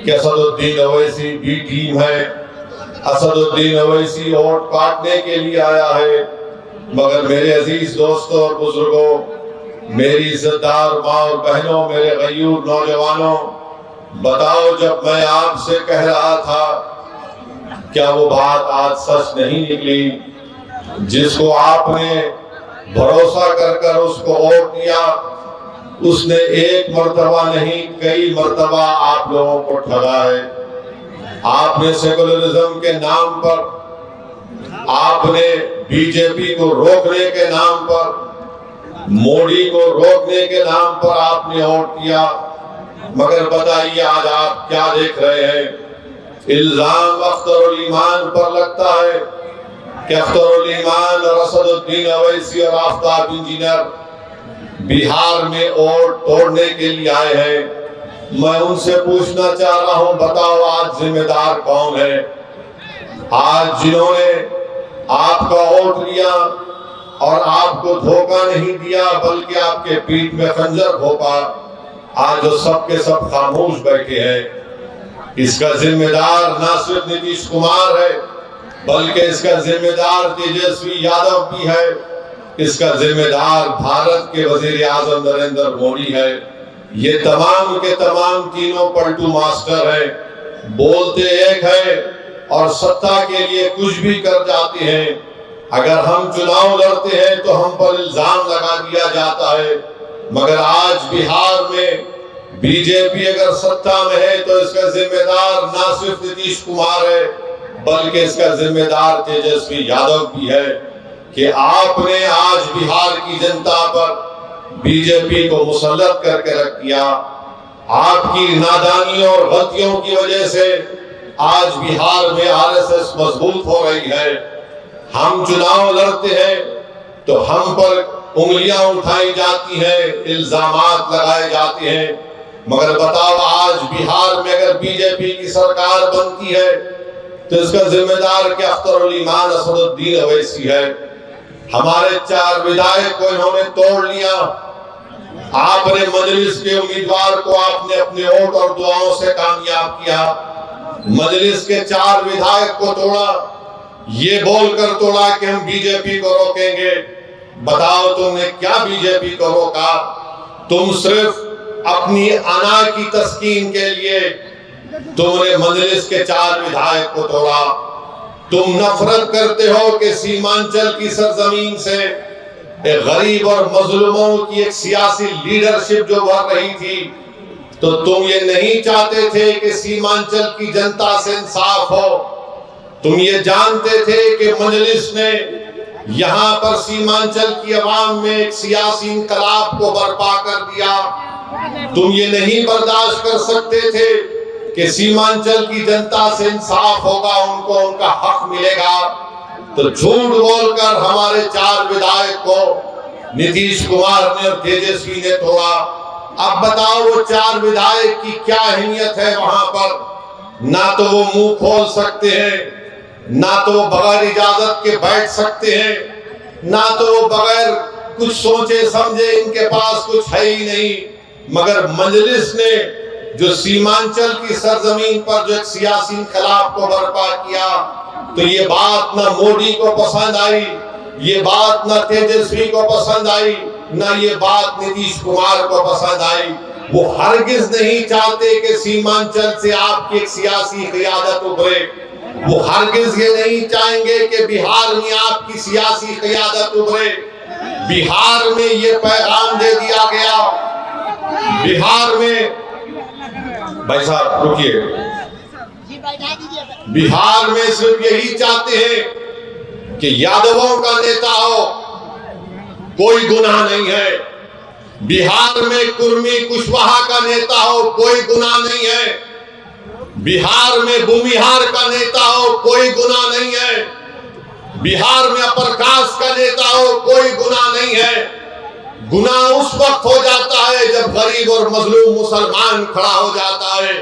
कि Asaduddin Owaisi B team है, Asaduddin Owaisi vote काटने के लिए आया है। मगर मेरे अजीज दोस्तों और बुजुर्गों, मेरी इज्जतदार माँ और बहनों, मेरे गयूर नौजवानों, बताओ, जब मैं आपसे कह रहा था, क्या वो बात आज सच नहीं निकली? जिसको आपने भरोसा कर उसको वोट दिया, उसने एक मर्तबा नहीं कई मर्तबा आप लोगों को ठगा है। आपने सेकुलरिज्म के नाम पर, आपने बीजेपी को रोकने के नाम पर, मोदी को रोकने के नाम पर आपने वोट दिया। मगर बताइए आज आप क्या देख रहे हैं? इल्जाम अख्तरुल ईमान पर लगता है कि अख्तरुल ईमान और असदुद्दीन अवैसी और आफ्ताब इंजीनियर बिहार में वोट तोड़ने के लिए आए हैं। मैं उनसे पूछना चाह रहा हूं, बताओ आज जिम्मेदार कौन है? आज जिन्होंने आपका वोट लिया और आपको धोखा नहीं दिया बल्कि आपके पीठ में खंजर घोंपा, आज जो सबके सब खामोश बैठे हैं, इसका जिम्मेदार ना सिर्फ नीतीश कुमार है बल्कि इसका जिम्मेदार तेजस्वी यादव भी है, इसका जिम्मेदार भारत के वजीर आजम नरेंद्र मोदी है। ये तमाम के तमाम तीनों पलटू मास्टर हैं, बोलते एक है और सत्ता के लिए कुछ भी कर जाते हैं। अगर हम चुनाव लड़ते हैं तो हम पर इल्जाम लगा दिया जाता है, मगर आज बिहार में बीजेपी अगर सत्ता में है तो इसका जिम्मेदार ना सिर्फ नीतीश कुमार है बल्कि इसका जिम्मेदार तेजस्वी यादव भी है कि आपने आज बिहार की जनता पर बीजेपी को मुसल्लत करके रख दिया। आपकी नादानियों और गलतियों की वजह से आज बिहार में आरएसएस मजबूत हो रही है। हम चुनाव लड़ते हैं तो हम पर उंगलियां उठाई जाती हैं, इल्जामात लगाए जाते हैं, मगर बताओ आज बिहार में अगर बीजेपी की सरकार बनती है तो इसका जिम्मेदार क्या अख्तरुल ईमान असदुद्दीन अवैसी है? हमारे 4 विधायक को इन्होंने तोड़ लिया। आपने मजलिस के उम्मीदवार को आपने अपने वोट और दुआओं से कामयाब किया। मजलिस के 4 विधायक को तोड़ा, ये बोलकर तोड़ा कि हम बीजेपी को रोकेंगे। बताओ तुमने क्या बीजेपी को रोका? तुम सिर्फ अपनी अना की तस्कीन के लिए तुमने मजलिस के 4 विधायक को तोड़ा। तुम नफरत करते हो कि सीमांचल की सरजमीन से एक गरीब और मजलूमों की एक सियासी लीडरशिप जो बढ़ रही थी, तो तुम ये नहीं चाहते थे कि सीमांचल की जनता से इंसाफ हो। तुम ये जानते थे कि मजलिस ने यहाँ पर सीमांचल की आवाम में एक सियासी इंकलाब को बर्पा कर दिया। तुम ये नहीं बर्दाश्त कर सकते थे कि सीमांचल की जनता से इंसाफ होगा, उनको उनका हक मिलेगा। तो झूठ बोलकर हमारे 4 विधायक को नीतीश कुमार ने और तेजस्वी ने तोड़ा। अब बताओ वो 4 विधायक की क्या अहमियत है वहां पर? ना तो वो मुंह खोल सकते हैं, ना तो वो बगैर इजाजत के बैठ सकते हैं, ना तो वो बगैर कुछ सोचे समझे, इनके पास कुछ है ही नहीं। मगर मजलिस ने जो सीमांचल की सरजमीन पर जो एक सियासी इंकलाब को बर्पा किया, तो ये बात ना मोदी को पसंद आई, ये बात ना तेजस्वी को पसंद आई, ना ये बात नीतीश कुमार को पसंद आई। वो हरगिज नहीं चाहते कि सीमांचल से आपकी एक सियासी क़ियादत उभरे। वो हरगिज ये नहीं चाहेंगे कि बिहार में आपकी सियासी क़ियादत उभरे। बिहार में ये पैगाम दे दिया गया, बिहार में, भाई साहब रुकिए, बिहार में सिर्फ यही चाहते हैं कि यादवों का नेता हो, कोई गुनाह नहीं है। बिहार में कुर्मी कुशवाहा का नेता हो, कोई गुनाह नहीं है। बिहार में भूमिहार का नेता हो, कोई गुनाह नहीं है। बिहार में अपर कास्ट का नेता हो, कोई गुनाह नहीं है। गुनाह उस वक्त हो जाता है जब गरीब और मजलूम मुसलमान खड़ा हो जाता है।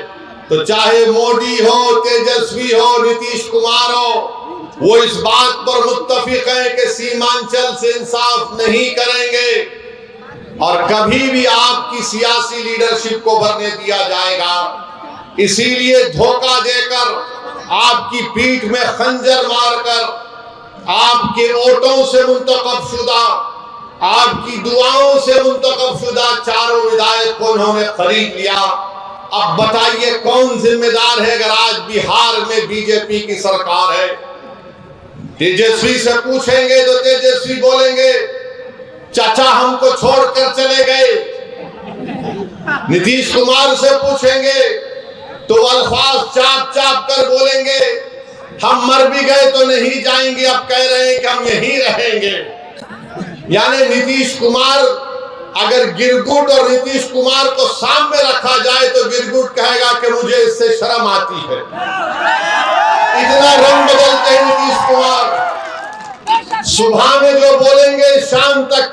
तो चाहे मोदी हो, तेजस्वी हो, नीतीश कुमार हो, वो इस बात पर मुत्तफिक है कि सीमांचल से इंसाफ नहीं करेंगे और कभी भी आपकी सियासी लीडरशिप को भरने दिया जाएगा। इसीलिए धोखा देकर, आपकी पीठ में खंजर मारकर, आपके वोटों से मुंतखब शुदा, आपकी दुआओं से मुंतखब शुदा चारों विधायक को उन्होंने खरीद लिया। अब बताइए कौन जिम्मेदार है अगर आज बिहार में बीजेपी की सरकार है? तेजस्वी से पूछेंगे तो तेजस्वी बोलेंगे चाचा हमको छोड़कर चले गए। नीतीश कुमार से पूछेंगे तो अल्फाज चाप चाप कर बोलेंगे हम मर भी गए तो नहीं जाएंगे, अब कह रहे हैं कि हम यहीं रहेंगे। यानी नीतीश कुमार, अगर गिरगुट और नीतीश कुमार को सामने रखा जाए तो गिरगुट कहेगा कि मुझे इससे शर्म आती है। इतना रंग बदलते हैं नीतीश कुमार, सुबह में जो बोलेंगे शाम तक